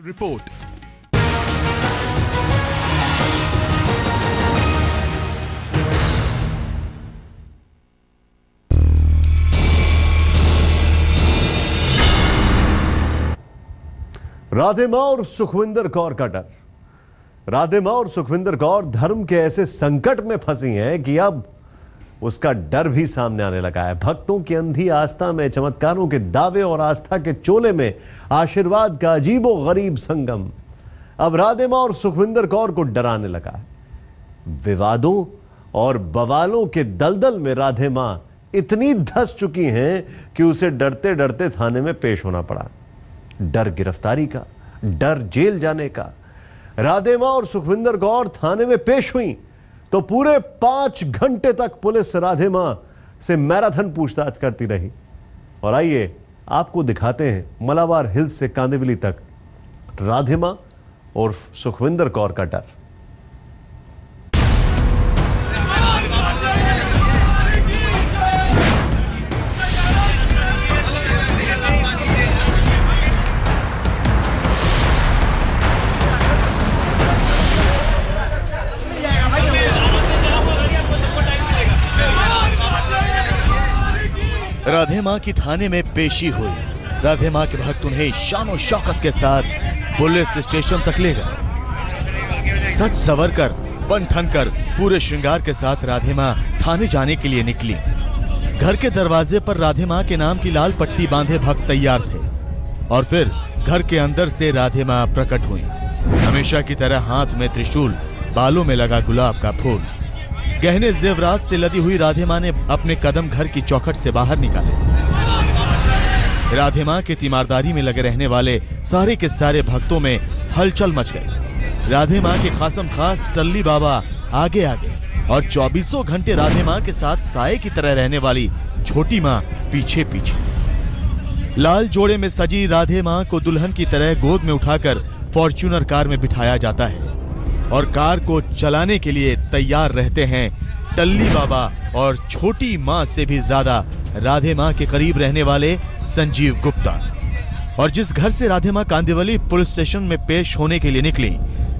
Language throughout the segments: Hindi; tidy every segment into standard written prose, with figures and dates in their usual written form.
रिपोर्ट। राधे मां और सुखविंदर कौर का डर। राधे मां और सुखविंदर कौर धर्म के ऐसे संकट में फंसी हैं कि अब उसका डर भी सामने आने लगा है। भक्तों की अंधी आस्था में, चमत्कारों के दावे और आस्था के चोले में आशीर्वाद का अजीबो गरीब संगम अब राधे मां और सुखविंदर कौर को डराने लगा है। विवादों और बवालों के दलदल में राधे मां इतनी धंस चुकी हैं कि उसे डरते डरते थाने में पेश होना पड़ा। डर गिरफ्तारी का, डर जेल जाने का। राधे मां और सुखविंदर कौर थाने में पेश हुई तो पूरे 5 घंटे तक पुलिस राधे मां से मैराथन पूछताछ करती रही। और आइए आपको दिखाते हैं मलाबार हिल्स से कांदिवली तक राधे मां और सुखविंदर कौर का डर। राधे मां की थाने में पेशी हुई। राधे मां के भक्त उन्हें शान शौकत के साथ पुलिस स्टेशन तक ले गए। सच सवर कर, बन ठन कर, पूरे श्रृंगार के साथ राधे मां थाने जाने के लिए निकली। घर के दरवाजे पर राधे मां के नाम की लाल पट्टी बांधे भक्त तैयार थे और फिर घर के अंदर से राधे मां प्रकट हुई। हमेशा की तरह हाथ में त्रिशूल, बालों में लगा गुलाब का फूल, गहने जेवरात से लदी हुई राधे मां ने अपने कदम घर की चौखट से बाहर निकाले। राधे मां के तीमारदारी में लगे रहने वाले सारे के सारे भक्तों में हलचल मच गई। राधे मां के खासम खास टल्ली बाबा आगे आगे और 24 घंटे राधे मां के साथ साए की तरह रहने वाली छोटी मां पीछे पीछे। लाल जोड़े में सजी राधे मां को दुल्हन की तरह गोद में उठाकर फॉर्च्यूनर कार में बिठाया जाता है और कार को चलाने के लिए तैयार रहते हैं टल्ली बाबा और छोटी मां से भी ज्यादा राधे मां के करीब रहने वाले संजीव गुप्ता। और जिस घर से राधे मां कांदिवली पुलिस स्टेशन में पेश होने के लिए निकली,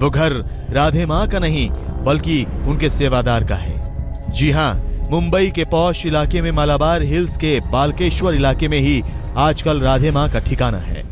वो घर राधे मां का नहीं बल्कि उनके सेवादार का है। जी हां, मुंबई के पौश इलाके में मालाबार हिल्स के बालकेश्वर इलाके में ही आजकल राधे मां का ठिकाना है।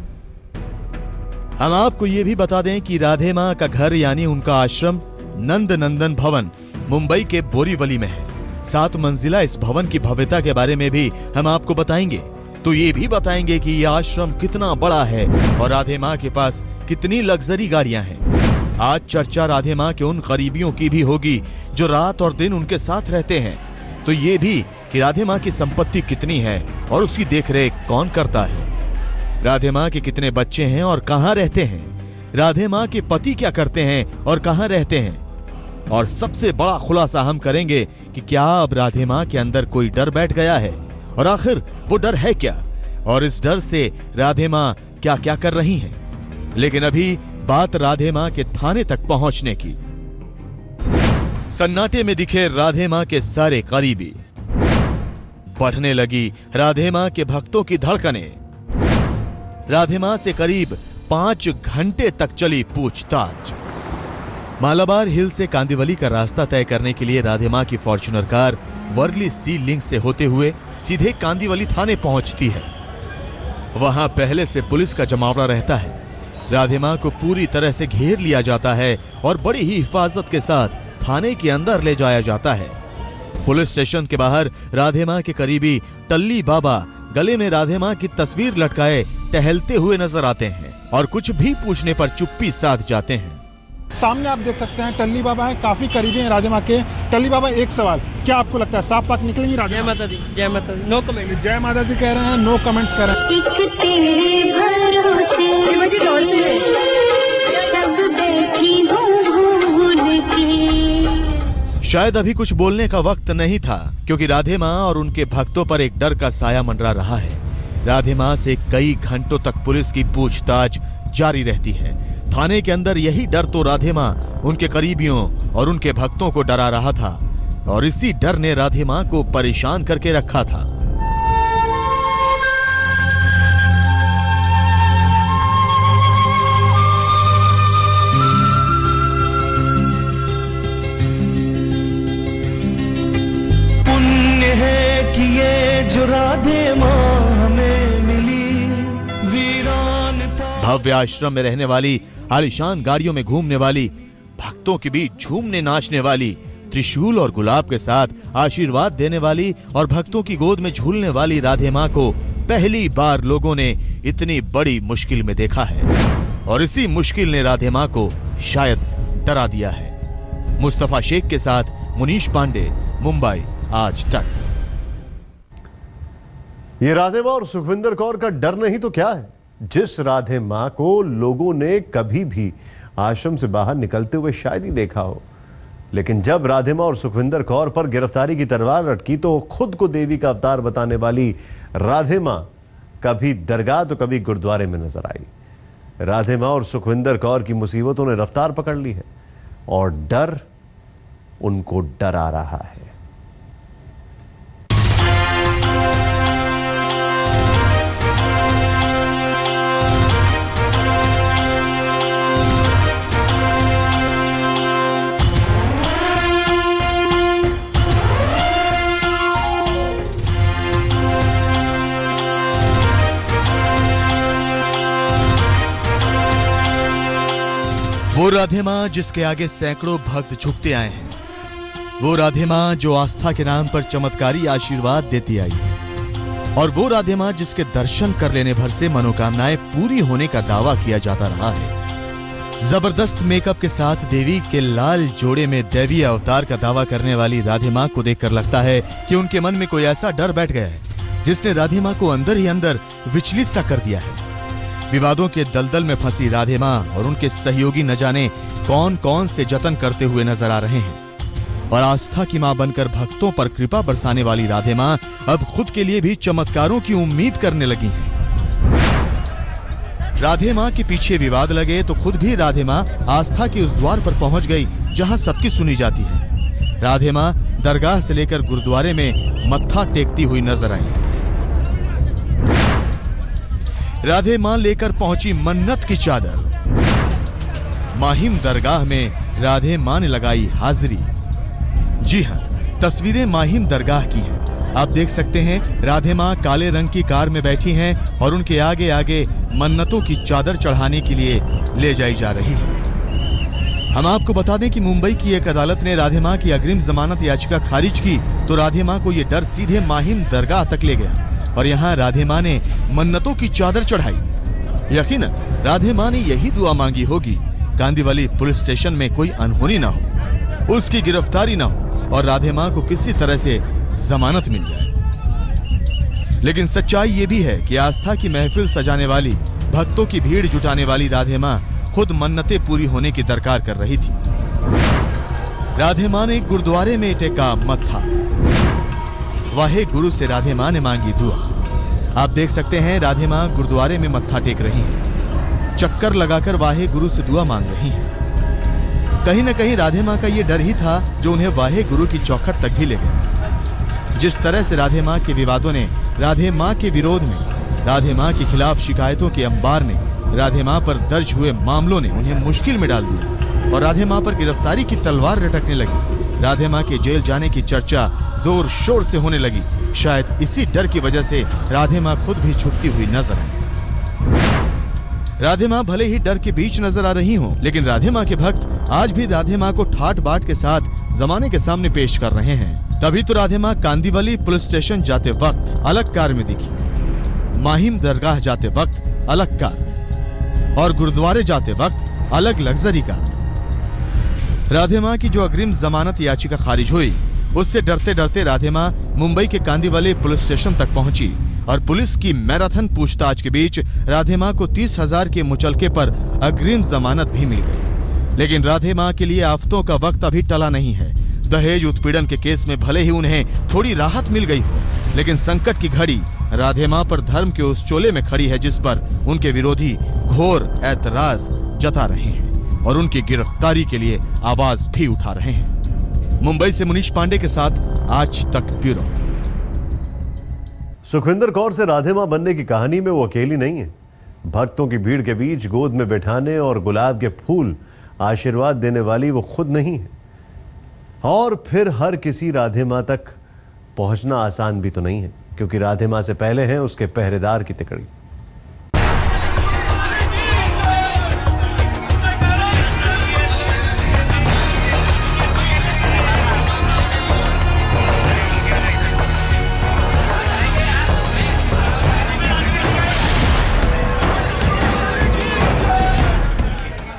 हम आपको ये भी बता दें कि राधे मां का घर यानी उनका आश्रम नंद नंदन भवन मुंबई के बोरीवली में है। 7 मंजिला इस भवन की भव्यता के बारे में भी हम आपको बताएंगे। तो ये भी बताएंगे कि यह आश्रम कितना बड़ा है और राधे मां के पास कितनी लग्जरी गाड़ियां हैं। आज चर्चा राधे मां के उन करीबियों की भी होगी जो रात और दिन उनके साथ रहते हैं। तो ये भी कि राधे मां की संपत्ति कितनी है और उसकी देखरेख कौन करता है। राधे मां के कितने बच्चे हैं और कहां रहते हैं। राधे मां के पति क्या करते हैं और कहां रहते हैं। और सबसे बड़ा खुलासा हम करेंगे कि क्या अब राधे मां के अंदर कोई डर बैठ गया है और आखिर वो डर है क्या और इस डर से राधे मां क्या क्या कर रही हैं। लेकिन अभी बात राधे मां के थाने तक पहुंचने की। सन्नाटे में दिखे राधे मां के सारे करीबी। बढ़ने लगी राधे मां के भक्तों की धड़कनें। राधे मां से करीब 5 घंटे तक चली पूछताछ। मालाबार हिल से कांदिवली का रास्ता तय करने के लिए राधे मां की फॉर्च्यूनर कार वर्ली सी लिंक से होते हुए सीधे कांदिवली थाने पहुंचती है। वहां पहले से पुलिस का जमावड़ा रहता है। राधे मां को पूरी तरह से घेर लिया जाता है और बड़ी ही हिफाजत के साथ थाने के अंदर ले जाया जाता है। पुलिस स्टेशन के बाहर राधे मां के करीबी टल्ली बाबा गले में राधे मां की तस्वीर लटकाए टहलते हुए नजर आते हैं और कुछ भी पूछने पर चुप्पी साध जाते हैं। सामने आप देख सकते हैं टल्ली बाबा है, काफी करीबी हैं राधे मां के। टल्ली बाबा, एक सवाल, क्या आपको लगता है साफ पाक निकलेंगी राधे? जय माता दी, जय माता दी। No comment. जय माता दी कह रहे हैं, नो कमेंट्स कर रहे हैं। शायद अभी कुछ बोलने का वक्त नहीं था क्योंकि राधे मां और उनके भक्तों पर एक डर का साया मंडरा रहा है। राधे मां से कई घंटों तक पुलिस की पूछताछ जारी रहती है। थाने के अंदर यही डर तो राधे मां, उनके करीबियों और उनके भक्तों को डरा रहा था और इसी डर ने राधे मां को परेशान करके रखा था। जो राधे माँ हमें मिली वीरान था। भव्य आश्रम में रहने वाली, आलीशान गाड़ियों में घूमने वाली, भक्तों के बीच झूमने नाचने वाली, त्रिशूल और गुलाब के साथ आशीर्वाद देने वाली और भक्तों की गोद में झूलने वाली राधे माँ को पहली बार लोगों ने इतनी बड़ी मुश्किल में देखा है और इसी मुश्किल ने राधे माँ को शायद डरा दिया है। मुस्तफा शेख के साथ मुनीश पांडे, मुंबई आज तक। ये राधे माँ और सुखविंदर कौर का डर नहीं तो क्या है? जिस राधे माँ को लोगों ने कभी भी आश्रम से बाहर निकलते हुए शायद ही देखा हो, लेकिन जब राधे माँ और सुखविंदर कौर पर गिरफ्तारी की तलवार लटकी तो खुद को देवी का अवतार बताने वाली राधे माँ कभी दरगाह तो कभी गुरुद्वारे में नजर आई। राधे माँ और सुखविंदर कौर की मुसीबतों ने रफ्तार पकड़ ली है और डर उनको डरा रहा है। वो राधे माँ जिसके आगे सैकड़ों भक्त झुकते आए हैं, वो राधे माँ जो आस्था के नाम पर चमत्कारी आशीर्वाद देती आई है, और वो राधे माँ जिसके दर्शन कर लेने भर से मनोकामनाएं पूरी होने का दावा किया जाता रहा है। जबरदस्त मेकअप के साथ देवी के लाल जोड़े में दैवीय अवतार का दावा करने वाली राधे माँ को देखकर लगता है कि उनके मन में कोई ऐसा डर बैठ गया है जिसने राधे माँ को अंदर ही अंदर विचलित सा कर दिया है। विवादों के दलदल में फंसी राधे माँ और उनके सहयोगी न जाने कौन कौन से जतन करते हुए नजर आ रहे हैं, और आस्था की मां बनकर भक्तों पर कृपा बरसाने वाली राधे माँ अब खुद के लिए भी चमत्कारों की उम्मीद करने लगी हैं। राधे माँ के पीछे विवाद लगे तो खुद भी राधे माँ आस्था के उस द्वार पर पहुंच गई जहां सबकी सुनी जाती है। राधे माँ दरगाह से लेकर गुरुद्वारे में मत्था टेकती हुई नजर आई। राधे मां लेकर पहुंची मन्नत की चादर। माहिम दरगाह में राधे मां ने लगाई हाजिरी। जी हां, तस्वीरें माहिम दरगाह की हैं। आप देख सकते हैं राधे मां काले रंग की कार में बैठी हैं और उनके आगे आगे मन्नतों की चादर चढ़ाने के लिए ले जाई जा रही है। हम आपको बता दें कि मुंबई की एक अदालत ने राधे मां की अग्रिम जमानत याचिका खारिज की तो राधे मां को यह डर सीधे माहिम दरगाह तक ले गया और यहाँ राधे माँ ने मन्नतों की चादर चढ़ाई। यकीनन राधे माँ ने यही दुआ मांगी होगी, कांदीवली पुलिस स्टेशन में कोई अनहोनी ना हो, उसकी गिरफ्तारी ना हो और राधे माँ को किसी तरह से जमानत मिल जाए। लेकिन सच्चाई ये भी है कि आस्था की महफिल सजाने वाली, भक्तों की भीड़ जुटाने वाली राधे माँ खुद मन्नतें पूरी होने की दरकार कर रही थी। राधे माँ ने गुरुद्वारे में टेका मत्था। वाहे गुरु से राधे माँ ने मांगी दुआ। आप देख सकते हैं राधे माँ गुरुद्वारे में मत्था टेक रही हैं, चक्कर लगाकर वाहे गुरु से दुआ मांग रही हैं। कहीं न कहीं राधे माँ का ये डर ही था जो उन्हें वाहे गुरु की चौखट तक भी ले गया। जिस तरह से राधे माँ के विवादों ने, राधे माँ के विरोध में, राधे माँ के खिलाफ शिकायतों के अंबार ने, राधे माँ पर दर्ज हुए मामलों ने उन्हें मुश्किल में डाल दिया और राधे माँ पर गिरफ्तारी की तलवार लटकने लगी। राधे माँ के जेल जाने की चर्चा जोर शोर से होने लगी। शायद इसी डर की वजह से राधे माँ खुद भी झुकती हुई नजर आई। राधे माँ भले ही डर के बीच नजर आ रही हों, लेकिन राधे माँ के भक्त आज भी राधे माँ को ठाट बाट के साथ जमाने के सामने पेश कर रहे हैं। तभी तो राधे माँ कांदीवली पुलिस स्टेशन जाते वक्त अलग कार में दिखी, माहिम दरगाह जाते वक्त अलग कार और गुरुद्वारे जाते वक्त अलग लग्जरी कार। राधे माँ की जो अग्रिम जमानत याचिका खारिज हुई, उससे डरते डरते राधे माँ मुंबई के कांदीवली पुलिस स्टेशन तक पहुंची और पुलिस की मैराथन पूछताछ के बीच राधे माँ को 30,000 के मुचलके पर अग्रिम जमानत भी मिल गई। लेकिन राधे माँ के लिए आफतों का वक्त अभी टला नहीं है। दहेज उत्पीड़न के केस में भले ही उन्हें थोड़ी राहत मिल गई हो, लेकिन संकट की घड़ी राधे माँ पर धर्म के उस चोले में खड़ी है जिस पर उनके विरोधी घोर ऐतराज जता रहे हैं और उनकी गिरफ्तारी के लिए आवाज भी उठा रहे हैं। मुंबई से मुनीश पांडे के साथ आज तक ब्यूरो। सुखविंदर कौर से राधे मां बनने की कहानी में वो अकेली नहीं है। भक्तों की भीड़ के बीच गोद में बैठाने और गुलाब के फूल आशीर्वाद देने वाली वो खुद नहीं है। और फिर हर किसी राधे मां तक पहुंचना आसान भी तो नहीं है। क्योंकि राधे मां से पहले हैं उसके पहरेदार की तिकड़ी।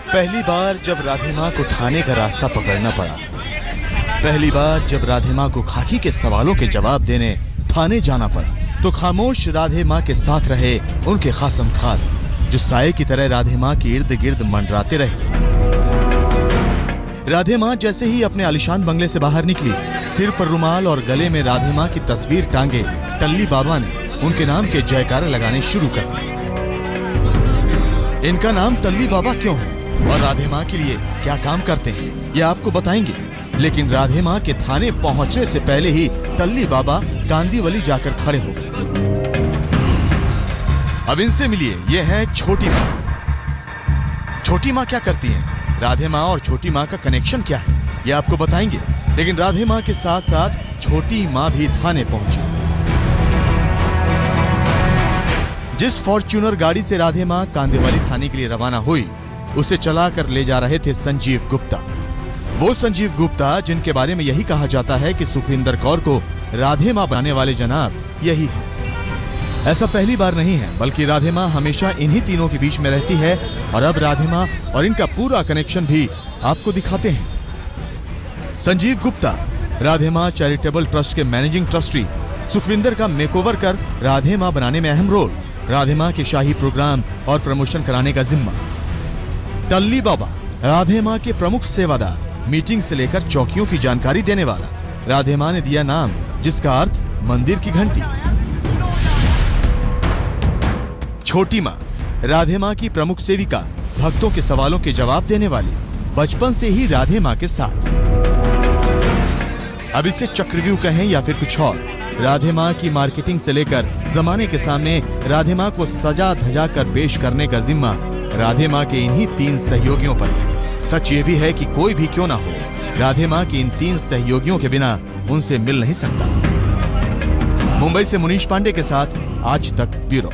पहली बार जब राधे मां को थाने का रास्ता पकड़ना पड़ा, पहली बार जब राधे मां को खाकी के सवालों के जवाब देने थाने जाना पड़ा, तो खामोश राधे मां के साथ रहे उनके खासम खास, जो साये की तरह राधे मां के इर्द गिर्द मंडराते रहे। राधे मां जैसे ही अपने आलिशान बंगले से बाहर निकली, सिर पर रुमाल और गले में राधे मां की तस्वीर टांगे टल्ली बाबा ने उनके नाम के जयकारे लगाने शुरू कर दिए। इनका नाम टल्ली बाबा क्यों है और राधे मां के लिए क्या काम करते हैं, ये आपको बताएंगे। लेकिन राधे मां के थाने पहुंचने से पहले ही टल्ली बाबा कांदीवली जाकर खड़े हो गए। अब इनसे मिलिए, ये हैं छोटी मां। छोटी मां क्या करती हैं? राधे मां और छोटी मां का कनेक्शन क्या है, ये आपको बताएंगे। लेकिन राधे मां के साथ साथ छोटी मां भी थाने पहुंची। जिस फॉर्च्यूनर गाड़ी से राधे मां कांदीवली थाने के लिए रवाना हुई, उसे चलाकर ले जा रहे थे संजीव गुप्ता। वो संजीव गुप्ता जिनके बारे में यही कहा जाता है कि सुखविंदर कौर को राधे मां बनाने वाले जनाब यही है। ऐसा पहली बार नहीं है, बल्कि राधे मां हमेशा इन्हीं तीनों के बीच में रहती है। और अब राधे मां और इनका पूरा कनेक्शन भी आपको दिखाते हैं। संजीव गुप्ता राधे मां चैरिटेबल ट्रस्ट के मैनेजिंग ट्रस्टी। सुखविंदर का मेकओवर कर राधे मां बनाने में अहम रोल। राधे मां के शाही प्रोग्राम और प्रमोशन कराने का जिम्मा। टल्ली बाबा राधे मां के प्रमुख सेवादार, मीटिंग से लेकर चौकियों की जानकारी देने वाला। राधे मां ने दिया नाम जिसका अर्थ मंदिर की घंटी। छोटी मां राधे मां की प्रमुख सेविका, भक्तों के सवालों के जवाब देने वाली, बचपन से ही राधे मां के साथ। अब इसे चक्रव्यूह कहें या फिर कुछ और, राधे मां की मार्केटिंग से लेकर जमाने के सामने राधे मां को सजा धजा कर पेश करने का जिम्मा राधे मां के इन्हीं तीन सहयोगियों पर है। सच ये भी है कि कोई भी क्यों ना हो, राधे मां के इन तीन सहयोगियों के बिना उनसे मिल नहीं सकता। मुंबई से मुनीश पांडे के साथ आज तक ब्यूरो।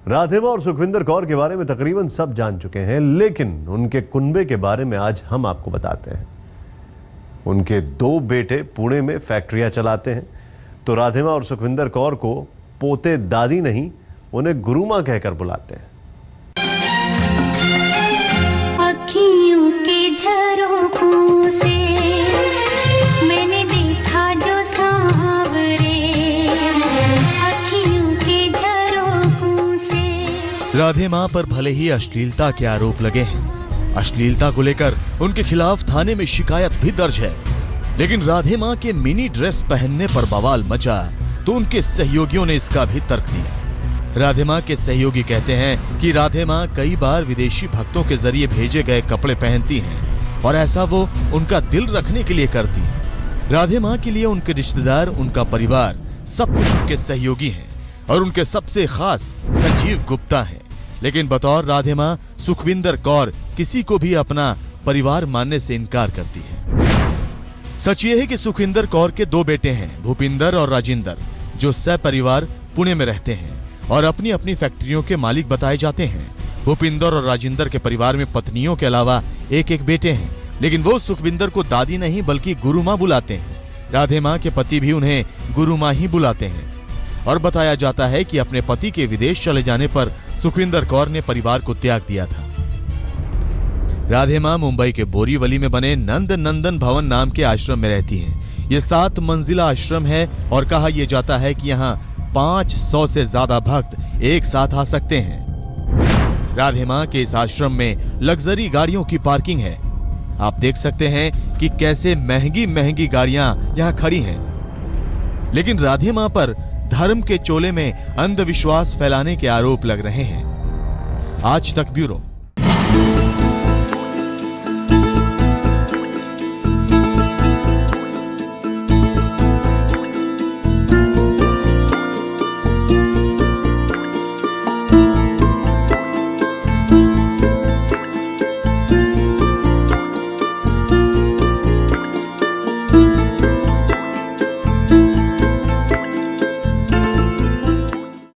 राधे मां और सुखविंदर कौर के बारे में तकरीबन सब जान चुके हैं, लेकिन उनके कुनबे के बारे में आज हम आपको बताते हैं। उनके दो बेटे पुणे में फैक्ट्रियां चलाते हैं, तो राधे मां और सुखविंदर कौर को पोते दादी नहीं, उन्हें गुरुमां कहकर बुलाते हैं। अखियों के झरोखों से मैंने देखा जो सांवरे, अखियों के झरोखों से। राधे मां पर भले ही अश्लीलता के आरोप लगे हैं, अश्लीलता को लेकर उनके खिलाफ थाने में शिकायत भी दर्ज है, लेकिन राधे मां के मिनी ड्रेस पहनने पर बवाल मचा तो उनके सहयोगियों ने इसका भी तर्क दिया। राधे मां के सहयोगी कहते हैं कि राधे मां कई बार विदेशी भक्तों के जरिए भेजे गए कपड़े पहनती हैं और ऐसा वो उनका दिल रखने के लिए करती हैं। राधे मां के लिए उनके रिश्तेदार, उनका परिवार, सब कुछ उनके सहयोगी हैं और उनके सबसे खास संजीव गुप्ता हैं। लेकिन बतौर राधे मां सुखविंदर कौर किसी को भी अपना परिवार मानने से इनकार करती है। सच ये है कि सुखविंदर कौर के दो बेटे हैं, भूपिंदर और राजिंदर, जो सपरिवार पुणे में रहते हैं और अपनी अपनी फैक्ट्रियों के मालिक बताए जाते हैं। भूपिंदर और राजिंदर के परिवार में पत्नियों के अलावा एक एक बेटे हैं, लेकिन वो सुखविंदर को दादी नहीं बल्कि गुरुमां बुलाते हैं। राधे मां के पति भी उन्हें गुरुमां ही बुलाते हैं और बताया जाता है कि अपने पति के विदेश चले जाने पर सुखविंदर कौर ने परिवार को त्याग दिया था। राधे मां मुंबई के बोरीवली में बने नंद नंदन भवन नाम के आश्रम में रहती हैं। ये 7 मंजिला आश्रम है और कहा यह जाता है कि यहाँ 500 से ज्यादा भक्त एक साथ आ सकते हैं। राधे मां के इस आश्रम में लग्जरी गाड़ियों की पार्किंग है। आप देख सकते हैं कि कैसे महंगी महंगी गाड़ियां यहाँ खड़ी हैं। लेकिन राधे मां पर धर्म के चोले में अंधविश्वास फैलाने के आरोप लग रहे हैं। आज तक ब्यूरो।